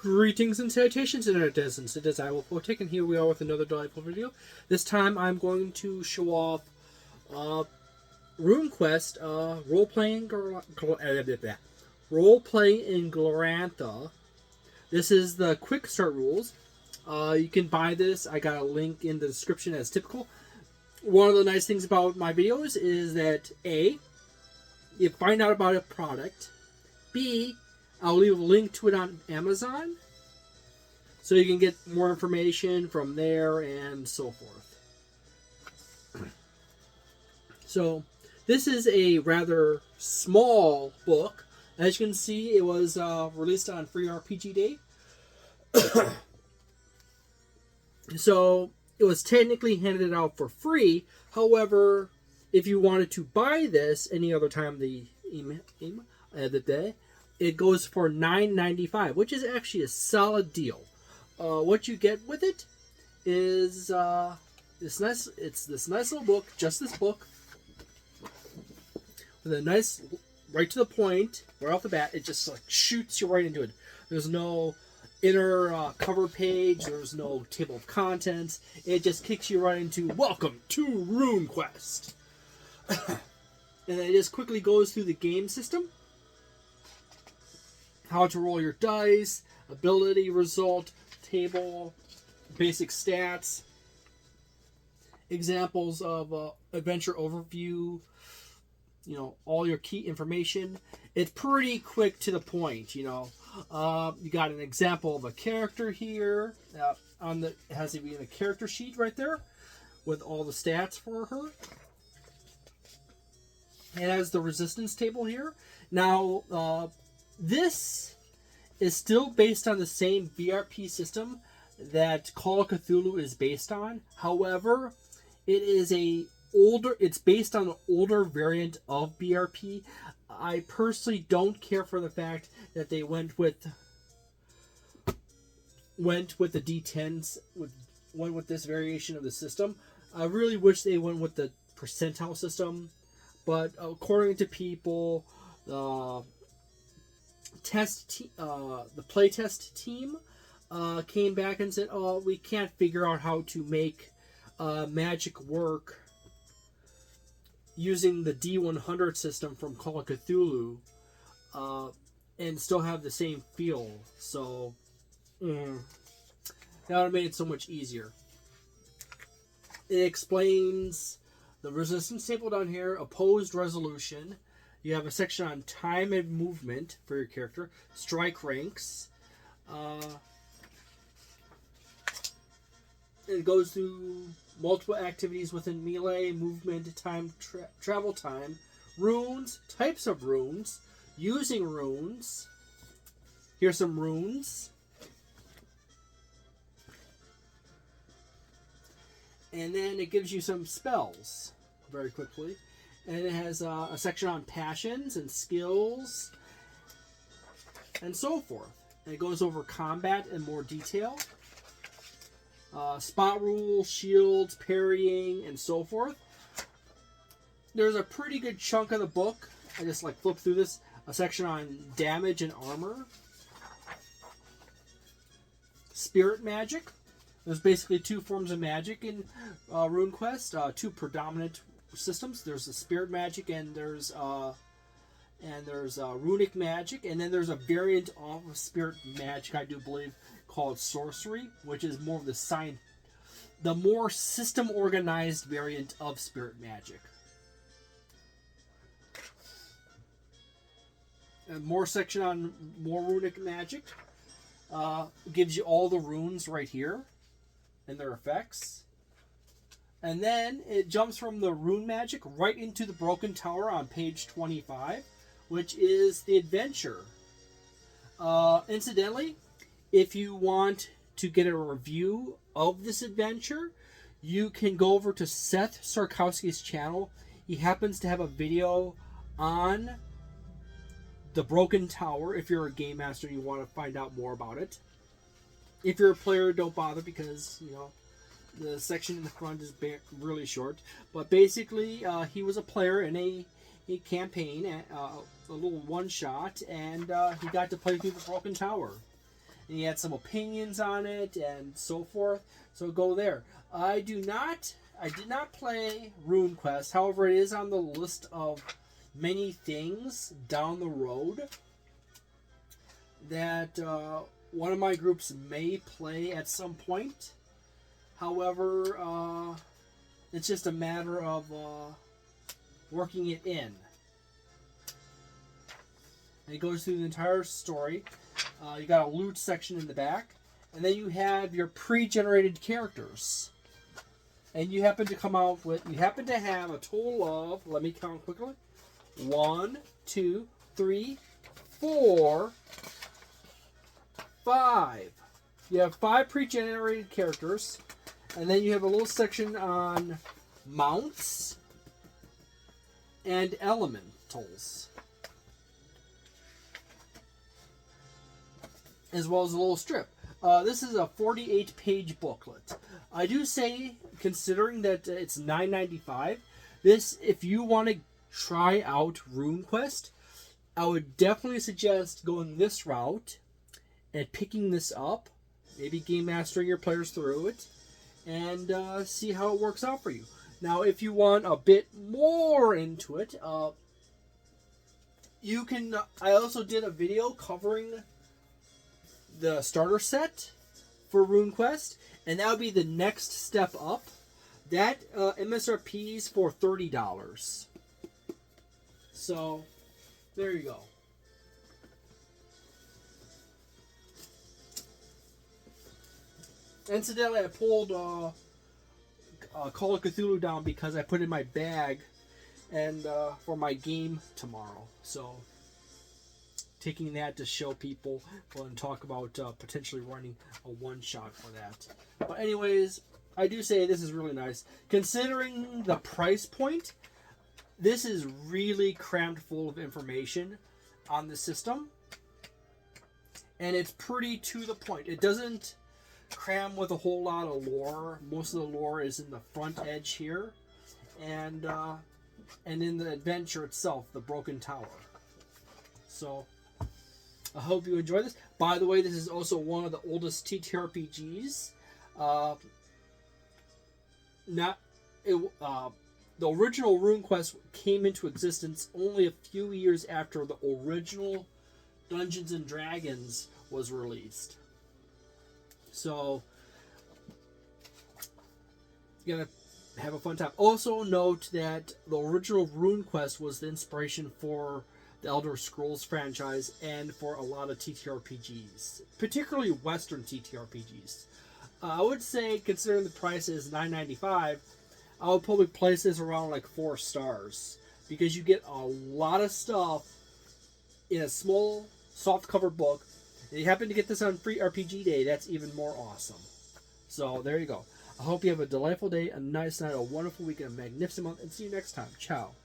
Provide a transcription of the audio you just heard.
Greetings and salutations, Internetizens. It is I, Wolfphototech, and here we are with another delightful video. This time I'm going to show off RuneQuest roleplay in Glorantha. This is the Quickstart rules. You can buy this. I got a link in the description as typical. One of the nice things about my videos is that A, you find out about a product. B, I'll leave a link to it on Amazon, so you can get more information from there and so forth. So, this is a rather small book. As you can see, it was released on Free RPG Day. So, it was technically handed out for free. However, if you wanted to buy this any other time of the day, it goes for $9.95, which is actually a solid deal. What you get with it is this nice little book, just this book, with a nice, right to the point, right off the bat. It just like shoots you right into it. There's no inner cover page. There's no table of contents. It just kicks you right into welcome to RuneQuest, and then it just quickly goes through the game system. How to roll your dice, ability, result, table, basic stats, examples of adventure overview, you know, all your key information. It's pretty quick to the point, you know. You got an example of a character here. It has even a character sheet right there with all the stats for her. It has the resistance table here. Now, this is still based on the same BRP system that Call of Cthulhu is based on. However, it's based on an older variant of BRP. I personally don't care for the fact that they went with the D10s, went with this variation of the system. I really wish they went with the percentile system, but according to people, the playtest team came back and said, "Oh, we can't figure out how to make magic work using the D100 system from Call of Cthulhu and still have the same feel." So that would have made it so much easier. It explains the resistance table down here, opposed resolution. You have a section on time and movement for your character, strike ranks. It goes through multiple activities within melee, movement, time, travel time, runes, types of runes, using runes. Here's some runes. And then it gives you some spells very quickly. And it has a section on passions and skills and so forth. And it goes over combat in more detail. Spot rules, shields, parrying, and so forth. There's a pretty good chunk of the book. I just like flip through this. A section on damage and armor. Spirit magic. There's basically two forms of magic in RuneQuest. Two predominant systems. There's the spirit magic and there's runic magic, and then there's a variant of spirit magic, I do believe, called sorcery, which is more of the more system organized variant of spirit magic. And more section on more runic magic. Gives you all the runes right here and their effects. And then it jumps from the rune magic right into the Broken Tower on page 25, which is the adventure. Incidentally, if you want to get a review of this adventure, you can go over to Seth Sarkowski's channel. He happens to have a video on the Broken Tower if you're a game master and you want to find out more about it. If you're a player, don't bother because, you know, the section in the front is really short. But basically, he was a player in a campaign, a little one-shot, and he got to play through the Broken Tower. and he had some opinions on it and so forth. So go there. I did not play RuneQuest. However, it is on the list of many things down the road that one of my groups may play at some point. However, it's just a matter of working it in. And it goes through the entire story. You got a loot section in the back, and then you have your pre-generated characters. And you happen to have a total of, let me count quickly, 1, 2, 3, 4, 5. You have 5 pre-generated characters, and then you have a little section on mounts and elementals, as well as a little strip. This is a 48-page booklet. I do say, considering that it's $9.95, this, if you want to try out RuneQuest, I would definitely suggest going this route and picking this up, maybe game mastering your players through it, and see how it works out for you. Now, if you want a bit more into it, you can. I also did a video covering the starter set for RuneQuest, and that would be the next step up. That MSRP is for $30. So, there you go. Incidentally, I pulled Call of Cthulhu down because I put it in my bag and for my game tomorrow. So, taking that to show people and talk about potentially running a one-shot for that. But anyways, I do say this is really nice. Considering the price point, this is really crammed full of information on the system. And it's pretty to the point. It doesn't cram with a whole lot of lore. Most of the lore is in the front edge here. And in the adventure itself, the Broken Tower. So, I hope you enjoy this. By the way, this is also one of the oldest TTRPGs. The original RuneQuest came into existence only a few years after the original Dungeons and Dragons was released. So, you're going to have a fun time. Also note that the original RuneQuest was the inspiration for the Elder Scrolls franchise and for a lot of TTRPGs, particularly Western TTRPGs. I would say, considering the price is $9.95, I would probably place this around like 4 stars, because you get a lot of stuff in a small, soft-cover book. And you happen to get this on Free RPG Day, that's even more awesome. So, there you go. I hope you have a delightful day, a nice night, a wonderful weekend, a magnificent month, and see you next time. Ciao.